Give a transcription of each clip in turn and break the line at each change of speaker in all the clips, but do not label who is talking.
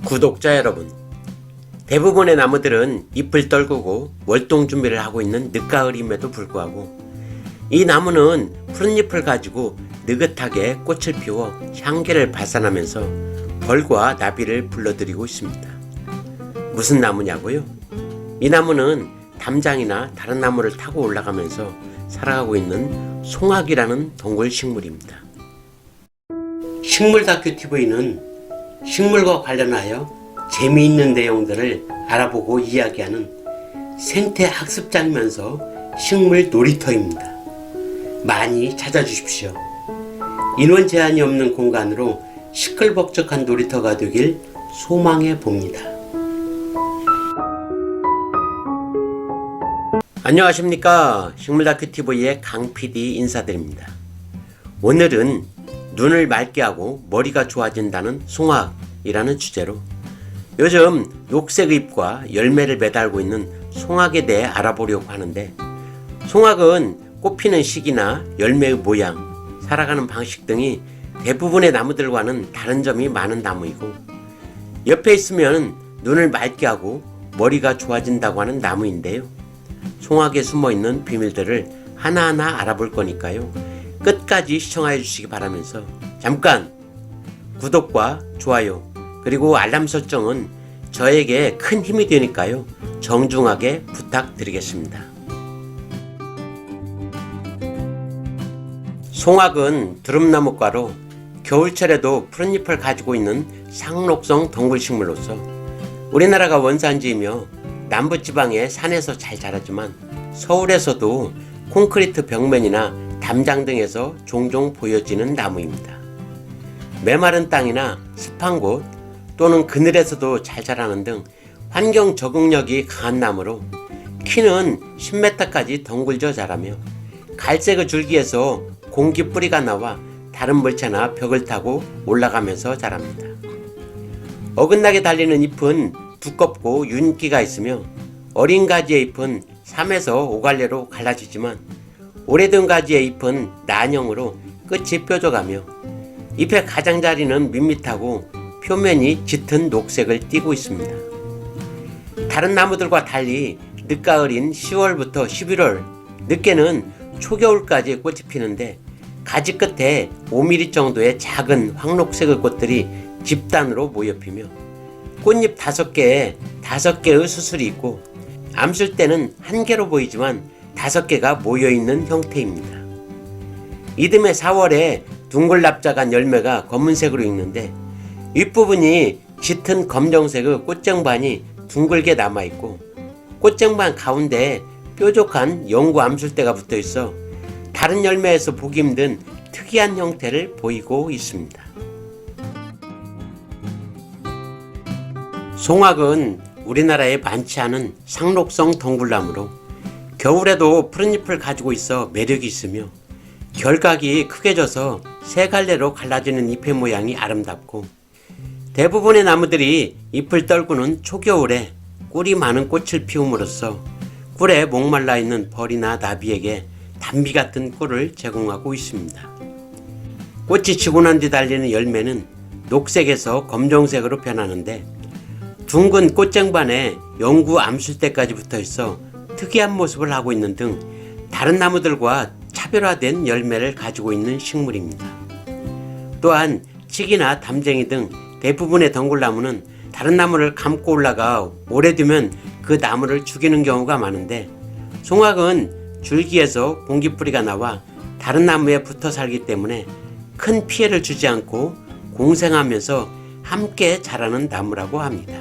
구독자 여러분, 대부분의 나무들은 잎을 떨구고 월동 준비를 하고 있는 늦가을임에도 불구하고 이 나무는 푸른 잎을 가지고 느긋하게 꽃을 피워 향기를 발산하면서 벌과 나비를 불러들이고 있습니다. 무슨 나무냐고요? 이 나무는 담장이나 다른 나무를 타고 올라가면서 살아가고 있는 송악이라는 동굴 식물입니다. 식물 다큐 TV는 식물과 관련하여 재미있는 내용들을 알아보고 이야기하는 생태 학습장이면서 식물 놀이터입니다. 많이 찾아주십시오. 인원 제한이 없는 공간으로 시끌벅적한 놀이터가 되길 소망해 봅니다. 안녕하십니까. 식물다큐TV의 강PD 인사드립니다. 오늘은 눈을 맑게 하고 머리가 좋아진다는 송악이라는 주제로 요즘 녹색 잎과 열매를 매달고 있는 송악에 대해 알아보려고 하는데, 송악은 꽃피는 시기나 열매의 모양, 살아가는 방식 등이 대부분의 나무들과는 다른 점이 많은 나무이고, 옆에 있으면 눈을 맑게 하고 머리가 좋아진다고 하는 나무인데요. 송악에 숨어있는 비밀들을 하나하나 알아볼 거니까요. 끝까지 시청해 주시기 바라면서 잠깐 구독과 좋아요 그리고 알람 설정은 저에게 큰 힘이 되니까요. 정중하게 부탁드리겠습니다. 송악은 두릅나무과로 겨울철에도 푸른 잎을 가지고 있는 상록성 동굴식물로서 우리나라가 원산지이며 남부지방의 산에서 잘 자라지만 서울에서도 콘크리트 벽면이나 담장 등에서 종종 보여지는 나무입니다. 메마른 땅이나 습한 곳 또는 그늘에서도 잘 자라는 등 환경 적응력이 강한 나무로 키는 10m까지 덩굴져 자라며 갈색의 줄기에서 공기 뿌리가 나와 다른 물체나 벽을 타고 올라가면서 자랍니다. 어긋나게 달리는 잎은 두껍고 윤기가 있으며 어린 가지의 잎은 3에서 5갈래로 갈라지지만 오래된 가지의 잎은 난형으로 끝이 뾰족하며 잎의 가장자리는 밋밋하고 표면이 짙은 녹색을 띠고 있습니다. 다른 나무들과 달리 늦가을인 10월부터 11월, 늦게는 초겨울까지 꽃이 피는데 가지 끝에 5mm 정도의 작은 황록색의 꽃들이 집단으로 모여 피며 꽃잎 5개에 5개의 수술이 있고 암술 때는 1개로 보이지만 5개가 모여있는 형태입니다. 이듬해 4월에 둥글납작한 열매가 검은색으로 익는데 윗부분이 짙은 검정색의 꽃쟁반이 둥글게 남아있고 꽃쟁반 가운데에 뾰족한 영구 암술대가 붙어있어 다른 열매에서 보기 힘든 특이한 형태를 보이고 있습니다. 송악은 우리나라에 많지 않은 상록성 덩굴나무로 겨울에도 푸른 잎을 가지고 있어 매력이 있으며 결각이 크게 져서 세 갈래로 갈라지는 잎의 모양이 아름답고 대부분의 나무들이 잎을 떨구는 초겨울에 꿀이 많은 꽃을 피움으로써 꿀에 목말라 있는 벌이나 나비에게 단비 같은 꿀을 제공하고 있습니다. 꽃이 지고 난 뒤 달리는 열매는 녹색에서 검정색으로 변하는데 둥근 꽃쟁반에 영구 암술대까지 붙어 있어 특이한 모습을 하고 있는 등 다른 나무들과 차별화된 열매를 가지고 있는 식물입니다. 또한 칡이나 담쟁이 등 대부분의 덩굴나무는 다른 나무를 감고 올라가 오래 두면 그 나무를 죽이는 경우가 많은데 송악은 줄기에서 공기뿌리가 나와 다른 나무에 붙어 살기 때문에 큰 피해를 주지 않고 공생하면서 함께 자라는 나무라고 합니다.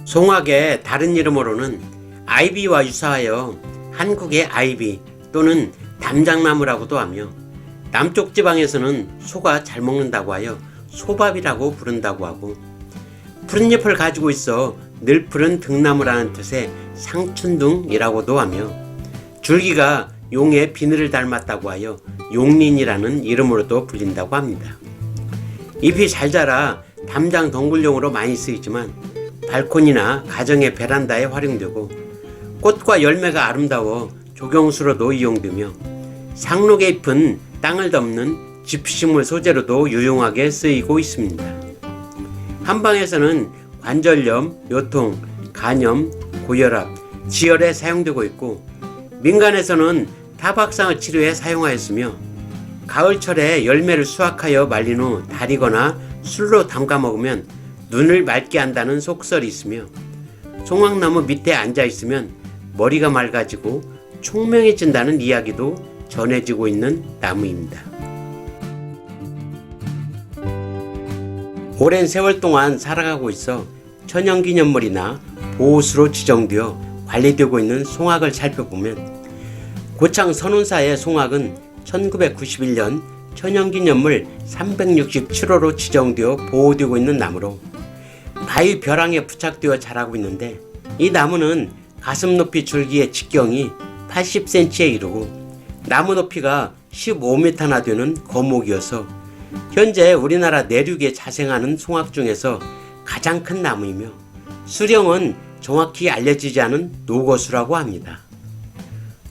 송악의 다른 이름으로는 아이비와 유사하여 한국의 아이비 또는 담장나무라고도 하며 남쪽 지방에서는 소가 잘 먹는다고 하여 소밥이라고 부른다고 하고 푸른 잎을 가지고 있어 늘푸른 등나무라는 뜻의 상춘둥이라고도 하며 줄기가 용의 비늘을 닮았다고 하여 용린이라는 이름으로도 불린다고 합니다. 잎이 잘 자라 담장 덩굴용으로 많이 쓰이지만 발코니나 가정의 베란다에 활용되고 꽃과 열매가 아름다워 조경수로도 이용되며 상록의 잎은 땅을 덮는 지피식물 소재로도 유용하게 쓰이고 있습니다. 한방에서는 관절염, 요통, 간염, 고혈압, 지혈에 사용되고 있고 민간에서는 타박상을 치료에 사용하였으며 가을철에 열매를 수확하여 말린 후 달이거나 술로 담가 먹으면 눈을 맑게 한다는 속설이 있으며 송악나무 밑에 앉아 있으면 머리가 맑아지고 총명해진다는 이야기도 전해지고 있는 나무입니다. 오랜 세월 동안 살아가고 있어 천연기념물이나 보호수로 지정되어 관리되고 있는 송악을 살펴보면 고창 선운사의 송악은 1991년 천연기념물 367호로 지정되어 보호되고 있는 나무로 바위 벼랑에 부착되어 자라고 있는데 이 나무는 가슴 높이 줄기의 직경이 80cm에 이르고 나무 높이가 15m나 되는 거목이어서 현재 우리나라 내륙에 자생하는 송악 중에서 가장 큰 나무이며 수령은 정확히 알려지지 않은 노거수라고 합니다.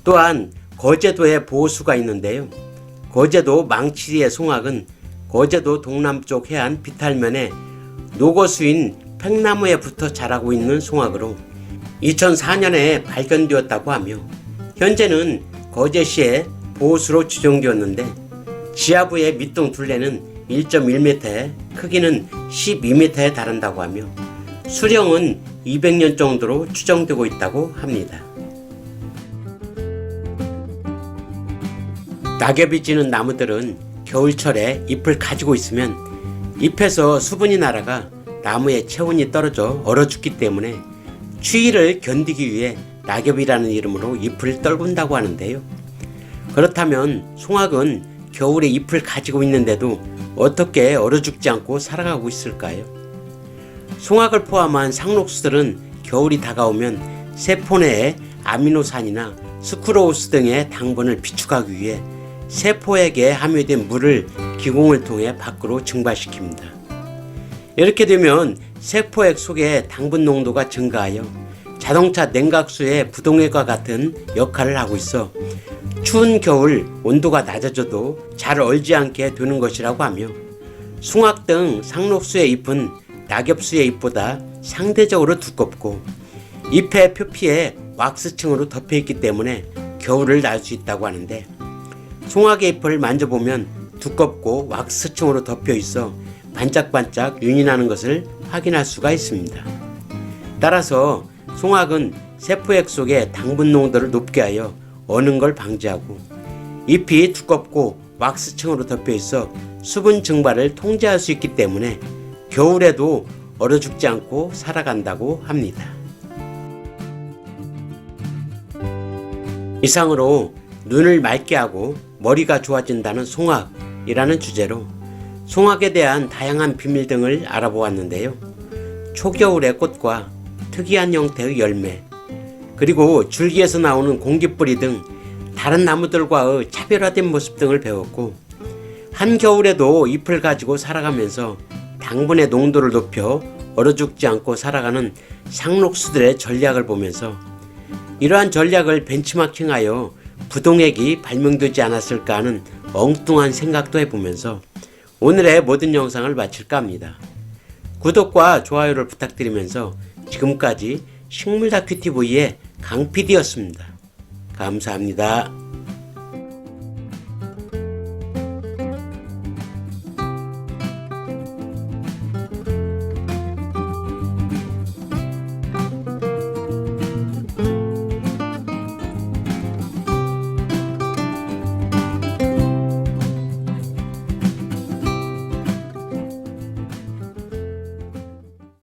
또한 거제도에 보호수가 있는데요. 거제도 망치리의 송악은 거제도 동남쪽 해안 비탈면에 노거수인 팽나무에 붙어 자라고 있는 송악으로 2004년에 발견되었다고 하며 현재는 거제시의 보호수로 지정되었는데 지하부의 밑둥 둘레는 1.1m에 크기는 12m에 달한다고 하며 수령은 200년 정도로 추정되고 있다고 합니다. 낙엽이 지는 나무들은 겨울철에 잎을 가지고 있으면 잎에서 수분이 날아가 나무의 체온이 떨어져 얼어 죽기 때문에 추위를 견디기 위해 낙엽이라는 이름으로 잎을 떨군다고 하는데요. 그렇다면 송악은 겨울에 잎을 가지고 있는데도 어떻게 얼어 죽지 않고 살아가고 있을까요? 송악을 포함한 상록수들은 겨울이 다가오면 세포 내에 아미노산이나 스크로우스 등의 당분을 비축하기 위해 세포에게 함유된 물을 기공을 통해 밖으로 증발시킵니다. 이렇게 되면 세포액 속의 당분 농도가 증가하여 자동차 냉각수의 부동액과 같은 역할을 하고 있어 추운 겨울 온도가 낮아져도 잘 얼지 않게 되는 것이라고 하며 송악 등 상록수의 잎은 낙엽수의 잎보다 상대적으로 두껍고 잎의 표피에 왁스층으로 덮여있기 때문에 겨울을 날 수 있다고 하는데 송악의 잎을 만져보면 두껍고 왁스층으로 덮여있어 반짝반짝 윤이 나는 것을 확인할 수가 있습니다. 따라서 송악은 세포액 속의 당분 농도를 높게 하여 어는 걸 방지하고 잎이 두껍고 왁스층으로 덮여있어 수분 증발을 통제할 수 있기 때문에 겨울에도 얼어 죽지 않고 살아간다고 합니다. 이상으로 눈을 맑게 하고 머리가 좋아진다는 송악이라는 주제로 송악에 대한 다양한 비밀 등을 알아보았는데요. 초겨울의 꽃과 특이한 형태의 열매, 그리고 줄기에서 나오는 공기뿌리 등 다른 나무들과의 차별화된 모습 등을 배웠고 한겨울에도 잎을 가지고 살아가면서 당분의 농도를 높여 얼어 죽지 않고 살아가는 상록수들의 전략을 보면서 이러한 전략을 벤치마킹하여 부동액이 발명되지 않았을까 하는 엉뚱한 생각도 해보면서 오늘의 모든 영상을 마칠까 합니다. 구독과 좋아요를 부탁드리면서 지금까지 식물다큐TV의 강PD였습니다. 감사합니다.